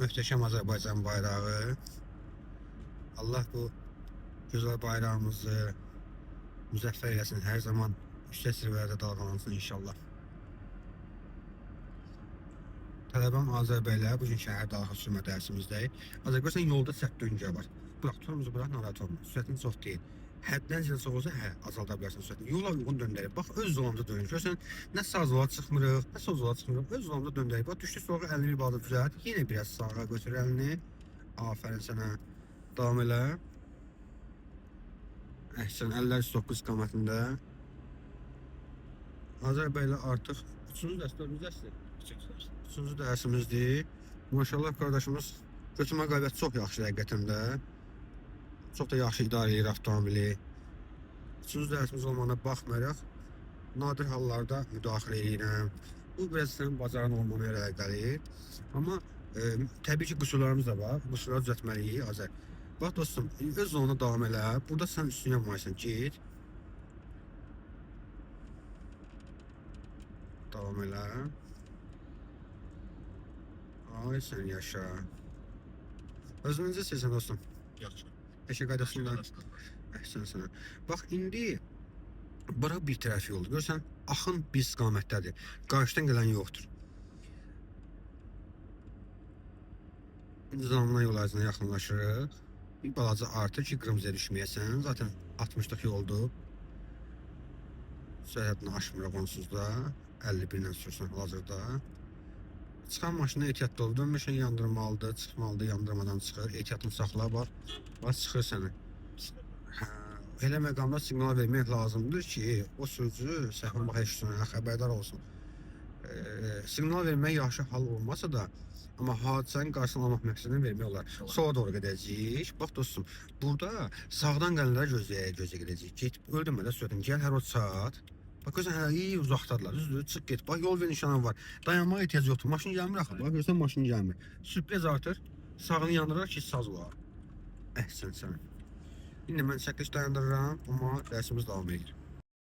möhtəşəm Azərbaycan bayrağı. Allah bu gözəl bayrağımızı müzəffər eləsin. Hər zaman yüksək zirvələrdə dalğalansın inşallah. Tələbəm Azər bəylə bugün şəhər daxil sürmə dərsimizdəyik. Azərbaycan yolda sərt döngə var. Bırax, turumuzu bırax, narahat olma. Sürətin çox deyil. Həddən ziyada çox olsa, azalda bilərsən sürətini. Yola uyğun döndərib. Bax, öz zolamda dönür. Görsən, nə sağ zola çıxmırıq, nə sol zola çıxmırıq. Öz zolamda döndərib. Bax, düşdü sonra əlini bir bağda düzəlt. Yenə biraz sağa götür əlini. Afərin sənə. Davam elə. Əhsən, əllər stop istiqamətində. Azər bəylə artıq 3-cü dərs, 4-cü dərsdir. 3-cü dərsimizdir. Maşallah qardaşımız götürmə qabiliyyəti çox yaxşı həqiqətən də. Çox da yaxşı idarə edir avtomobili. 3-cü dərsimiz olmağına baxmayaraq, nadir hallarda müdaxilə edirəm. Bu biraz sənin bacarın olmana ilə əlaqəli. Amma təbii ki, qüsurlarımız da var. Qüsurları düzəltməliyik Azər. Bax dostum, öz zonuna davam elə. Burada sən üstünü yapmayırsan, get. Davam elə. Ay sən yaşa. Özünü necə seçsən dostum? Yaxşı. Eşək qaydasından. Əhsən sənə. Bax, indi bura bir tərəf yoldur. Görsən, axın bir istiqamətdədir. Qarşıdan gələn yoxdur. İndi zamana yol ərzində yaxınlaşırıq. Bir balaca artır ki, qırmızıya düşməyəsən. Zaten 60'lıq yoldur. Sürətini aşmırıq onsuz da. 51-lə sürsən hazırda. Çıxan maşına ehtiyatlı ol. Dönməşən yandırmalıdır, çıxmalıdır, yandırmadan çıxır. Ehtiyatını saxla, bax. Bax, çıxır səni. Elə məqamda siqnal vermək lazımdır ki, o sürücü səhvən bax eşitsinə, xəbərdar olsun. Siqnal vermək yaxşı hal olmasa da, amma hadisənin qarşısını almaq məqsədini vermək olar. Sola doğru gedəcəyik. Bax dostum, burada sağdan gələnlərə gözə gedəcəyik. Get, öldürmə də sürətini, gəl hər o çat. Bax, görsən, hələ iyi uzaqdadılar, düzdür, çıx get. Bax, yol ver nişanı var. Dayanmağa ehtiyac yoxdur. Maşın gəlmir axı. Bax, görsən, maşın gəlmir. Sürpriz artır. Sağını yandırar ki, saz olar. Əhsən sən. İndi mən çəkiliş dayandırıram, amma dərsimiz davam edir.